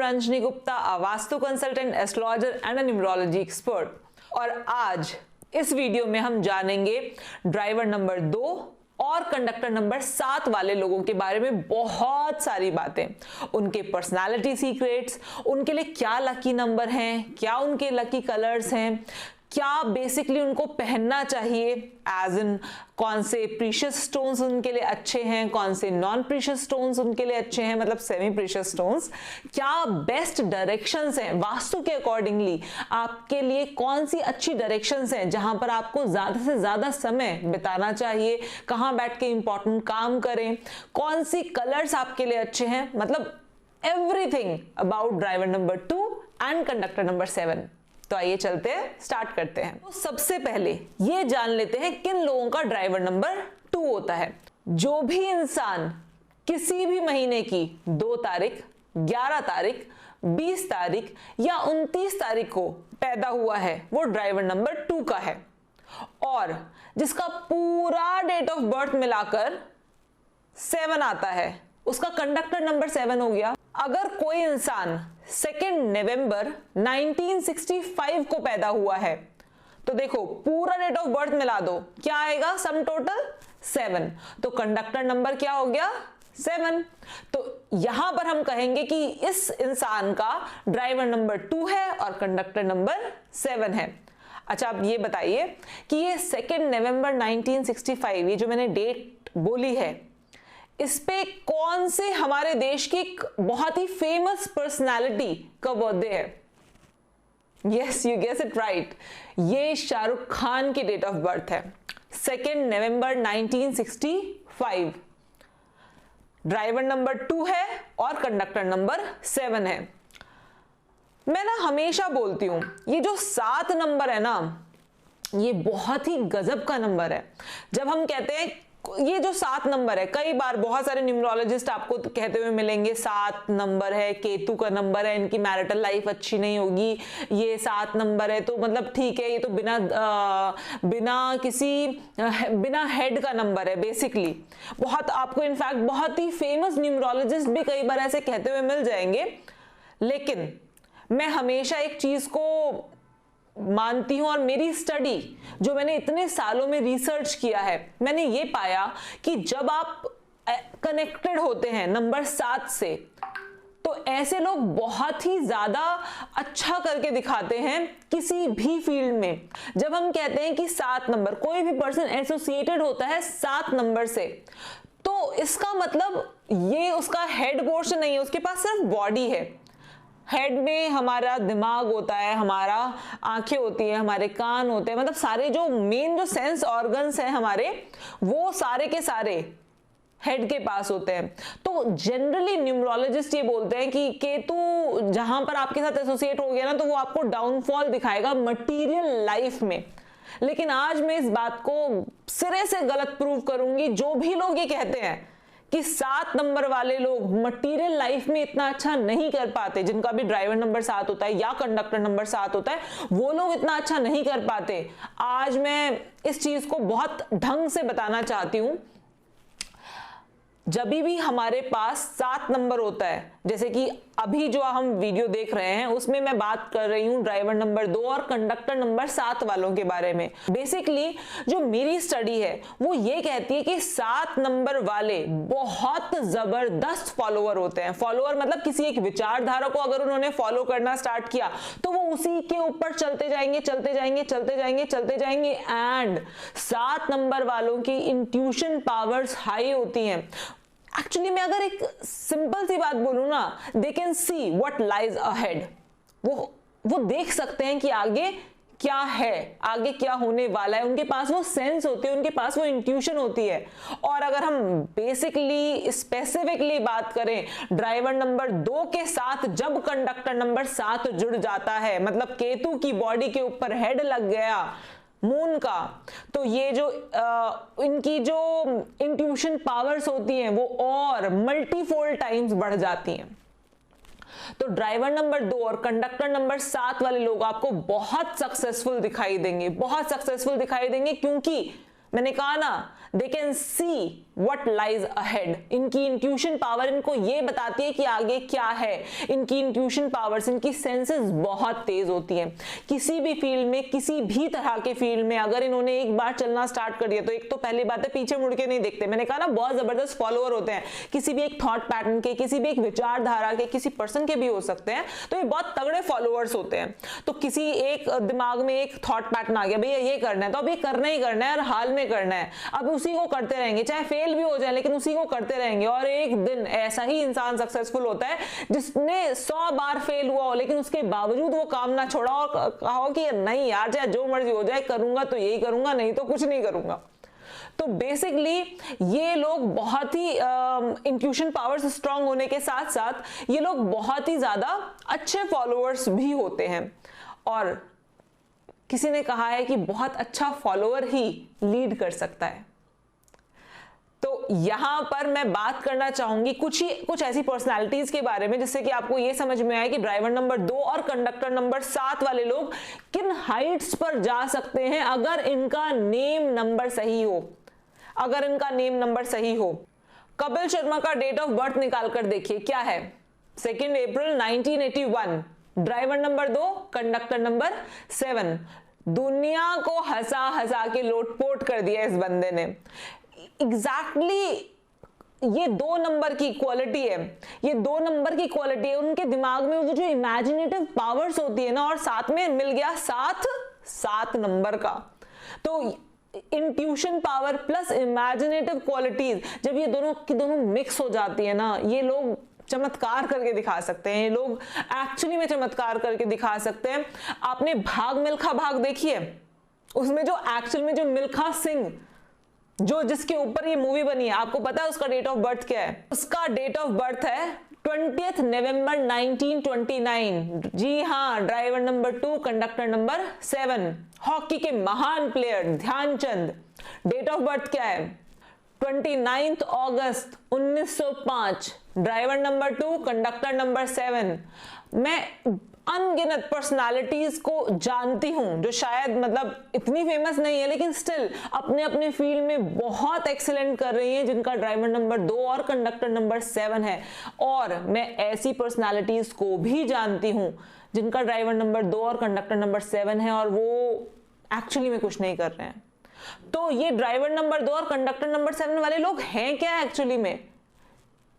Ranjani Gupta, a vastu consultant, astrologer and a numerology expert. और आज इस वीडियो में हम जानेंगे ड्राइवर नंबर 2 और कंडक्टर नंबर 7 वाले लोगों के बारे में बहुत सारी बातें, उनके पर्सनालिटी सीक्रेट्स, उनके लिए क्या लकी नंबर हैं, क्या उनके लकी कलर्स हैं, क्या बेसिकली उनको पहनना चाहिए, एज इन कौन से प्रीशियस स्टोन्स उनके लिए अच्छे हैं, कौन से नॉन प्रीशियस स्टोन्स उनके लिए अच्छे हैं, मतलब सेमी प्रीशियस स्टोन्स, क्या बेस्ट डायरेक्शंस हैं वास्तु के अकॉर्डिंगली, आपके लिए कौन सी अच्छी डायरेक्शंस हैं जहां पर आपको ज्यादा से ज्यादा समय बिताना चाहिए, कहां बैठ के इंपॉर्टेंट काम करें, कौन सी कलर्स आपके लिए अच्छे हैं, मतलब everything about driver number 2 and conductor number 7। तो आइए चलते हैं, स्टार्ट करते हैं। तो सबसे पहले ये जान लेते हैं किन लोगों का ड्राइवर नंबर 2 होता है। जो भी इंसान किसी भी महीने की 2 तारीख, 11 तारीख, 20 तारीख या 29 तारीख को पैदा हुआ है वो ड्राइवर नंबर 2 का है, और जिसका पूरा डेट ऑफ बर्थ मिलाकर 7 आता है उसका कंडक्टर नंबर 7 हो गया। अगर कोई इंसान 2 नवंबर 1965 को पैदा हुआ है तो देखो पूरा डेट ऑफ बर्थ मिला दो, क्या आएगा, सम टोटल 7, तो कंडक्टर नंबर क्या हो गया, 7। तो यहां पर हम कहेंगे कि इस इंसान का ड्राइवर नंबर 2 है और कंडक्टर नंबर 7 है। अच्छा, आप ये बताइए कि ये 2 नवंबर 1965 ये जो मैंने डेट बोली है, इस पे कौन से हमारे देश की एक बहुत ही फेमस पर्सनालिटी का बर्थडे है? Yes, you guess it right, ये शाहरुख खान की डेट ऑफ बर्थ है, 2 नवंबर 1965। ड्राइवर नंबर 2 है और कंडक्टर नंबर 7 है। मैं ना हमेशा बोलती हूं ये जो 7 नंबर है ना, ये बहुत ही गजब का नंबर है। जब हम कहते हैं ये जो 7 नंबर है, कई बार बहुत सारे न्यूमरोलॉजिस्ट आपको कहते हुए मिलेंगे 7 नंबर है, केतु का नंबर है, इनकी मैरिटल लाइफ अच्छी नहीं होगी, ये 7 नंबर है तो मतलब ठीक है, ये तो बिना हेड का नंबर है बेसिकली। बहुत आपको इनफैक्ट बहुत ही फेमस न्यूमरोलॉजिस्ट भी कई बार ऐसे कहते हुए मिल जाएंगे। लेकिन मैं हमेशा एक चीज को मानती हूं, और मेरी स्टडी जो मैंने इतने सालों में रिसर्च किया है, मैंने ये पाया कि जब आप कनेक्टेड होते हैं नंबर 7 से तो ऐसे लोग बहुत ही ज्यादा अच्छा करके दिखाते हैं किसी भी फील्ड में। जब हम कहते हैं कि 7 नंबर, कोई भी पर्सन एसोसिएटेड होता है 7 नंबर से, तो इसका मतलब ये उसका हेड पोर्शन नहीं है, उसके पास सिर्फ बॉडी है। हेड में हमारा दिमाग होता है, हमारा आंखें होती है, हमारे कान होते हैं, मतलब सारे जो मेन जो सेंस ऑर्गन्स हैं हमारे, वो सारे के सारे हेड के पास होते हैं। तो जनरली न्यूमरोलॉजिस्ट ये बोलते हैं कि केतु जहां पर आपके साथ एसोसिएट हो गया ना, तो वो आपको डाउनफॉल दिखाएगा मटीरियल लाइफ में। लेकिन आज मैं इस बात को सिरे से गलत प्रूव करूंगी। जो भी लोग ये कहते हैं कि 7 नंबर वाले लोग मटीरियल लाइफ में इतना अच्छा नहीं कर पाते, जिनका भी ड्राइवर नंबर 7 होता है या कंडक्टर नंबर 7 होता है, वो लोग इतना अच्छा नहीं कर पाते, आज मैं इस चीज को बहुत ढंग से बताना चाहती हूं। जब भी हमारे पास 7 नंबर होता है, जैसे कि अभी जो हम वीडियो देख रहे हैं उसमें मैं बात कर रही हूं ड्राइवर नंबर 2 और कंडक्टर नंबर 7 वालों के बारे में। बेसिकली जो मेरी स्टडी है वो ये कहती है कि 7 नंबर वाले बहुत जबरदस्त फॉलोअर होते हैं। फॉलोअर मतलब किसी एक विचारधारा को अगर उन्होंने फॉलो करना स्टार्ट किया तो वो उसी के ऊपर चलते जाएंगे, चलते जाएंगे, चलते जाएंगे, चलते जाएंगे। एंड 7 नंबर वालों की इंट्यूशन पावर्स हाई होती हैं। एक्चुअली मैं अगर एक सिंपल सी बात बोलूं ना, they can see what lies ahead. वो देख सकते हैं कि आगे क्या है, आगे क्या होने वाला है। उनके पास वो सेंस होती है, उनके पास वो इंट्यूशन होती है। और अगर हम बेसिकली स्पेसिफिकली बात करें ड्राइवर नंबर 2 के साथ, जब कंडक्टर नंबर 7 जुड़ जाता है, मतलब केतु की बॉडी के ऊपर हेड लग गया मून का, तो ये जो इनकी जो इंट्यूशन पावर्स होती हैं वो और मल्टीफोल्ड टाइम्स बढ़ जाती हैं। तो ड्राइवर नंबर 2 और कंडक्टर नंबर 7 वाले लोग आपको बहुत सक्सेसफुल दिखाई देंगे, बहुत सक्सेसफुल दिखाई देंगे, क्योंकि मैंने कहा ना, they can see what lies ahead. इनकी इंट्यूशन पावर इनको ये बताती है कि आगे क्या है। इनकी इंट्यूशन पावर्स, इनकी सेंसेस बहुत तेज होती हैं। किसी भी फील्ड में, किसी भी तरह के फील्ड में अगर इन्होंने एक बार चलना स्टार्ट कर दिया तो एक तो पहली बात है पीछे मुड़ के नहीं देखते। मैंने कहा ना, बहुत जबरदस्त फॉलोअर होते हैं किसी भी एक थॉट पैटर्न के, किसी भी एक विचारधारा के, किसी पर्सन के भी हो सकते हैं, तो ये बहुत तगड़े फॉलोअर्स होते हैं। तो किसी एक दिमाग में एक थॉट पैटर्न आ गया, भैया ये करना है तो अब ये करना ही करना है और हाल में करना है, अब उसी को करते रहेंगे, चाहे फेल भी हो जाए लेकिन उसी को करते रहेंगे। और एक दिन ऐसा ही इंसान सक्सेसफुल होता है जिसने 100 बार फेल हुआ हो लेकिन उसके बावजूद वो काम ना छोड़ा और कहा हो कि नहीं यार, चाहे जो मर्जी हो जाए, करूंगा तो यही करूंगा, नहीं तो कुछ नहीं करूंगा। तो बेसिकली ये लोग बहुत ही इंट्यूशन पावर्स स्ट्रांग होने के साथ साथ ये लोग बहुत ही ज्यादा अच्छे फॉलोअर्स भी होते हैं। और किसी ने कहा है कि बहुत अच्छा फॉलोअर ही लीड कर सकता है। तो यहां पर मैं बात करना चाहूंगी कुछ ऐसी पर्सनालिटीज के बारे में जिससे कि आपको यह समझ में आए कि ड्राइवर नंबर 2 और कंडक्टर नंबर 7 वाले लोग किन हाइट्स पर जा सकते हैं अगर इनका नेम नंबर सही हो। अगर इनका नेम नंबर सही हो। कपिल शर्मा का डेट ऑफ बर्थ निकाल कर देखिए क्या है, 2 अप्रैल 1981। Driver number 2, conductor number 7। दुनिया को हंसा हंसा के लोटपोट कर दिया इस बंदे ने। एग्जैक्टली ये 2 नंबर की क्वालिटी है, ये 2 नंबर की क्वालिटी है। उनके दिमाग में वो जो इमेजिनेटिव पावर्स होती है ना, और साथ में मिल गया 7 नंबर का। तो intuition power plus imaginative qualities जब ये दोनों की दोनों मिक्स हो जाती है ना, ये लोग चमत्कार करके दिखा सकते हैं। ये लोग एक्चुअली में चमत्कार करके दिखा सकते हैं। आपने भाग मिल्खा भाग देखी है? उसमें जो एक्चुअल में जो मिल्खा सिंह जो जिसके ऊपर ये मूवी बनी है, आपको पता है उसका डेट ऑफ बर्थ क्या है? उसका डेट ऑफ बर्थ है 20 नवंबर 1929। जी हाँ, driver number 2, conductor number 7, hockey के महान player Dhyanchand. Date of birth क्या है? 29 अगस्त 1905। Driver number 2, conductor number 7। मैं अनगिनत पर्सनालिटीज को जानती हूं जो शायद मतलब इतनी फेमस नहीं है लेकिन स्टिल अपने अपने फील्ड में बहुत एक्सीलेंट कर रही हैं, जिनका ड्राइवर नंबर 2 और कंडक्टर नंबर 7 है। और मैं ऐसी पर्सनालिटीज को भी जानती हूं जिनका ड्राइवर नंबर 2 और कंडक्टर नंबर 7 है और वो एक्चुअली में कुछ नहीं कर रहे हैं। तो ये ड्राइवर नंबर 2 और कंडक्टर नंबर 7 वाले लोग हैं क्या एक्चुअली में?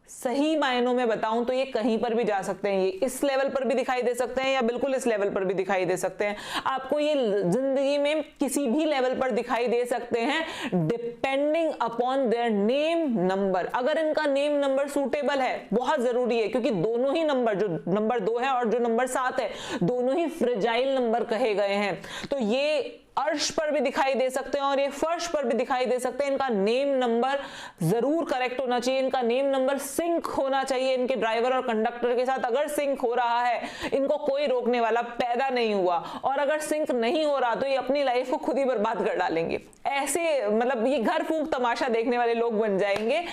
सही मायनों में बताऊं तो ये कहीं पर भी जा सकते हैं। ये इस लेवल पर भी दिखाई दे सकते हैं या बिल्कुल इस लेवल पर भी दिखाई दे सकते हैं। आपको ये जिंदगी में किसी भी लेवल पर दिखाई दे सकते हैं depending upon their name number. अगर इनका नेम नंबर सूटेबल है, बहुत जरूरी है क्योंकि दोनों ही नंबर, जो नंबर 2 है और जो नंबर 7 है, दोनों ही फ्रेजाइल नंबर कहे गए हैं। तो ये अर्श पर भी दिखाई दे सकते हैं और ये फर्श पर भी दिखाई दे सकते हैं। इनका नेम नंबर जरूर करेक्ट होना चाहिए, इनका नेम नंबर सिंक होना चाहिए इनके ड्राइवर और कंडक्टर के साथ। अगर सिंक हो रहा है, इनको कोई रोकने वाला पैदा नहीं हुआ, और अगर सिंक नहीं हो रहा तो ये अपनी लाइफ को खुद ही बर्बाद कर डालेंगे। ऐसे मतलब ये घर फूंक तमाशा देखने वाले लोग बन जाएंगे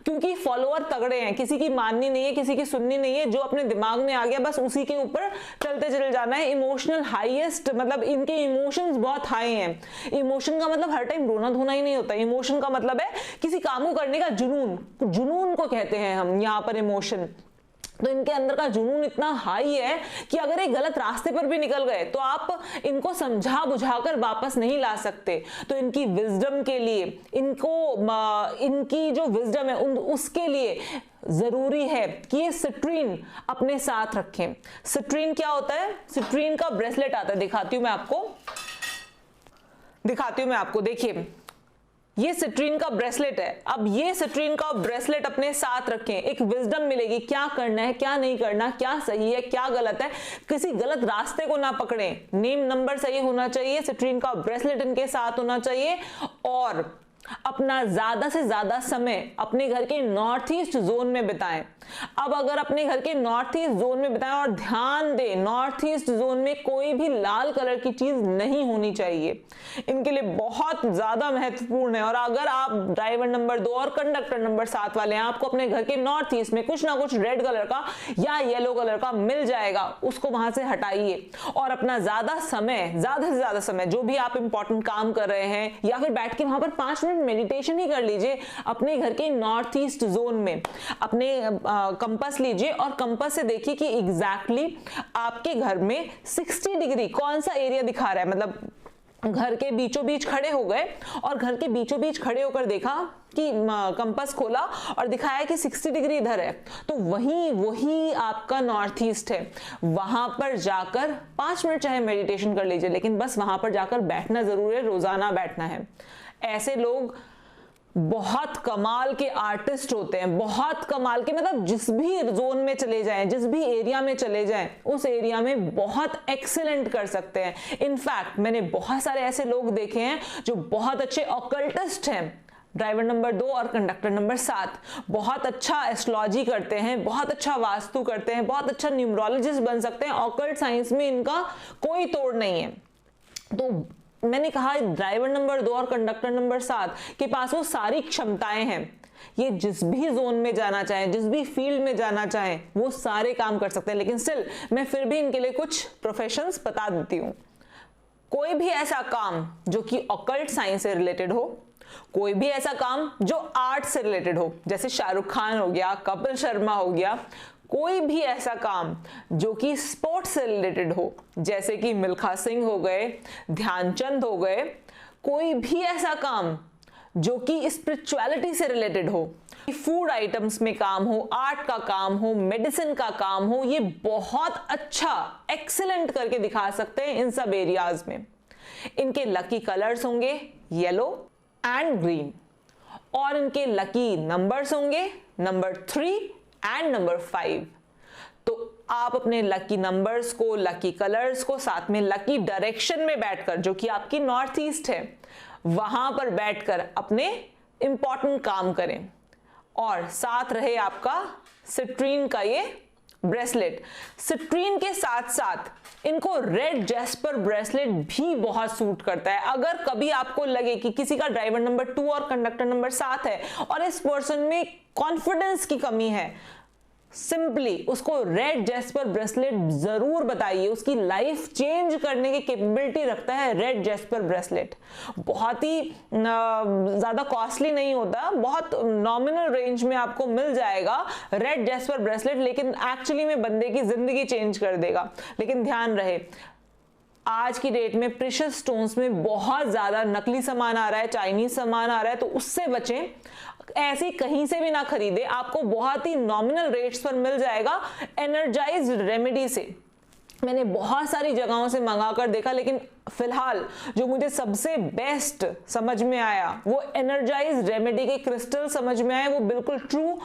क्योंकि फॉलोअर तगड़े हैं, किसी की माननी नहीं है, किसी की सुननी नहीं है। जो अपने दिमाग में आ गया बस उसी के ऊपर चलते चले जाना है। इमोशनल हाईएस्ट, मतलब इनके इमोशंस बहुत हाई हैं। इमोशन का मतलब हर टाइम रोना धोना ही नहीं होता। इमोशन का मतलब है किसी काम को करने का जुनून, जुनून को कहते हैं हम यहाँ पर इमोशन। तो इनके अंदर का जुनून इतना हाई है कि अगर एक गलत रास्ते पर भी निकल गए तो आप इनको समझा बुझाकर वापस नहीं ला सकते। तो इनकी विजडम के लिए, इनकी जो विजडम है उसके लिए जरूरी है कि ये सिट्रीन अपने साथ रखें। सिट्रीन क्या होता है? सिट्रीन का ब्रेसलेट आता है, दिखाती हूं मैं आपको। देखिए ये सिट्रीन का ब्रेसलेट है। अब ये सिट्रीन का ब्रेसलेट अपने साथ रखें, एक विजडम मिलेगी क्या करना है, क्या नहीं करना, क्या सही है, क्या गलत है। किसी गलत रास्ते को ना पकड़ें। नेम नंबर सही होना चाहिए, सिट्रीन का ब्रेसलेट इनके साथ होना चाहिए और अपना ज्यादा से ज्यादा समय अपने घर के नॉर्थ ईस्ट जोन में बिताएं। अब अगर अपने घर के नॉर्थ ईस्ट जोन में बिताएं और ध्यान दें, नॉर्थ ईस्ट जोन में कोई भी लाल कलर की चीज नहीं होनी चाहिए, इनके लिए बहुत ज्यादा महत्वपूर्ण है। और अगर आप ड्राइवर नंबर 2 और कंडक्टर नंबर 7 वाले हैं, आपको अपने घर के नॉर्थ ईस्ट में कुछ ना कुछ रेड कलर का या येलो कलर का मिल जाएगा, उसको वहां से हटाइए और अपना ज्यादा से ज्यादा समय जो भी आप इंपॉर्टेंट काम कर रहे हैं या फिर बैठ के वहां पर 5 मिनट मेडिटेशन ही कर लीजिए अपने घर के नॉर्थ ईस्ट जोन में। अपने कंपास लीजिए और कंपास से देखिए कि एग्जैक्टली आपके घर में 60 डिग्री कौन सा एरिया दिखा रहा है। मतलब घर के बीचों बीच खड़े हो गए और घर के बीचों बीच खड़े होकर देखा कि कंपास खोला और दिखाया कि 60 डिग्री इधर है, तो वही आपका नॉर्थ ईस्ट है। वहां पर जाकर 5 मिनट चाहे मेडिटेशन कर लीजिए, लेकिन बस वहां पर जाकर बैठना जरूर है, रोजाना बैठना है। ऐसे लोग बहुत कमाल के आर्टिस्ट होते हैं, बहुत कमाल के, मतलब जिस भी जोन में चले जाएं, जिस भी एरिया में चले जाएं, उस एरिया में बहुत एक्सीलेंट कर सकते हैं। इनफैक्ट मैंने बहुत सारे ऐसे लोग देखे हैं जो बहुत अच्छे ऑकल्टिस्ट हैं। ड्राइवर नंबर 2 और कंडक्टर नंबर 7 बहुत अच्छा एस्ट्रोलॉजी करते हैं, बहुत अच्छा वास्तु करते हैं, बहुत अच्छा न्यूमरोलॉजिस्ट बन सकते हैं। ऑकल्ट साइंस में इनका कोई तोड़ नहीं है। तो मैंने कहा ड्राइवर नंबर 2 और कंडक्टर नंबर 7 के पास वो सारी क्षमताएं हैं, ये जिस भी जोन में जाना चाहें, जिस भी फील्ड में जाना चाहें, वो सारे काम कर सकते हैं। लेकिन स्टिल मैं फिर भी इनके लिए कुछ प्रोफेशंस बता देती हूँ। कोई भी ऐसा काम जो कि ऑकल्ट साइंस से रिलेटेड हो, कोई भी ऐसा काम जो आर्ट से रिलेटेड हो, जैसे शाहरुख खान हो गया, कपिल शर्मा हो गया, कोई भी ऐसा काम जो कि स्पोर्ट्स से रिलेटेड हो, जैसे कि मिल्खा सिंह हो गए, ध्यानचंद हो गए, कोई भी ऐसा काम जो कि स्पिरिचुअलिटी से रिलेटेड हो, फूड आइटम्स में काम हो, आर्ट का काम हो, मेडिसिन का काम हो, ये बहुत अच्छा एक्सीलेंट करके दिखा सकते हैं इन सब एरियाज में। इनके लकी कलर्स होंगे येलो एंड ग्रीन और इनके लकी नंबर्स होंगे नंबर 3 एंड नंबर 5। तो आप अपने लकी नंबर्स को, लकी कलर्स को, साथ में लकी डायरेक्शन में बैठकर, जो कि आपकी नॉर्थ ईस्ट है, वहां पर बैठकर अपने इंपॉर्टेंट काम करें। और साथ रहे आपका सिट्रीन का ये ब्रेसलेट। सिट्रीन के साथ साथ इनको रेड जैस्पर ब्रेसलेट भी बहुत सूट करता है। अगर कभी आपको लगे कि किसी का ड्राइवर नंबर 2 और कंडक्टर नंबर 7 है और इस पर्सन में कॉन्फिडेंस की कमी है, सिंपली उसको रेड जैस्पर ब्रेसलेट जरूर बताइए। उसकी लाइफ चेंज करने की कैपेबिलिटी रखता है रेड जैस्पर ब्रेसलेट। बहुत ही ज्यादा कॉस्टली नहीं होता, बहुत नॉमिनल रेंज में आपको मिल जाएगा रेड जैस्पर ब्रेसलेट, लेकिन एक्चुअली में बंदे की जिंदगी चेंज कर देगा। लेकिन ध्यान रहे, आज की डेट में प्रेशियस स्टोन्स में बहुत ज्यादा नकली सामान आ रहा है, चाइनीज सामान आ रहा है, तो उससे बचें। ऐसे कहीं से भी ना खरीदे, आपको बहुत ही नॉमिनल रेट्स पर मिल जाएगा एनर्जाइज्ड रेमेडी से। मैंने बहुत सारी जगहों से मंगाकर देखा, लेकिन फिलहाल जो मुझे सबसे बेस्ट समझ में आया वो एनर्जाइज्ड रेमेडी के क्रिस्टल समझ में आए। वो बिल्कुल ट्रू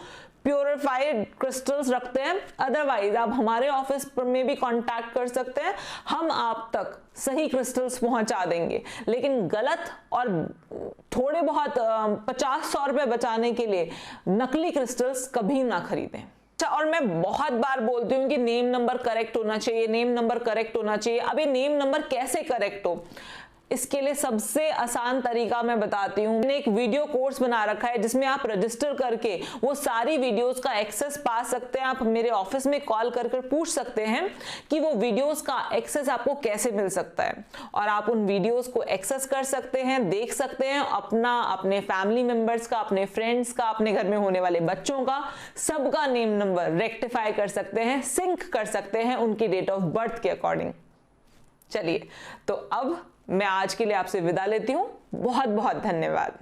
प्योरिफाइड क्रिस्टल्स रखते हैं। अदरवाइज आप हमारे ऑफिस में भी कांटेक्ट कर सकते हैं, हम आप तक सही क्रिस्टल्स पहुंचा देंगे। लेकिन गलत और थोड़े बहुत 50-100 रुपए बचाने के लिए नकली क्रिस्टल्स कभी ना खरीदें। और मैं बहुत बार बोलती हूँ कि नेम नंबर करेक्ट होना चाहिए, नेम नंबर करेक्ट होना चाहिए। अब ये नेम नंबर कैसे करेक्ट हो, इसके लिए सबसे आसान तरीका मैं बताती हूँ। मैंने एक वीडियो कोर्स बना रखा है जिसमें आप रजिस्टर करके वो सारी वीडियोस का एक्सेस पा सकते हैं। आप मेरे ऑफिस में कॉल कर पूछ सकते हैं कि वो वीडियोस का एक्सेस आपको कैसे मिल सकता है, और आप उन वीडियोस को एक्सेस कर सकते हैं, देख सकते हैं, अपने फैमिली मेंबर्स का, अपने फ्रेंड्स का, अपने घर में होने वाले बच्चों का, सबका नेम नंबर रेक्टिफाई कर सकते हैं, सिंक कर सकते हैं उनकी डेट ऑफ बर्थ के अकॉर्डिंग। चलिए, तो अब मैं आज के लिए आपसे विदा लेती हूं। बहुत बहुत धन्यवाद।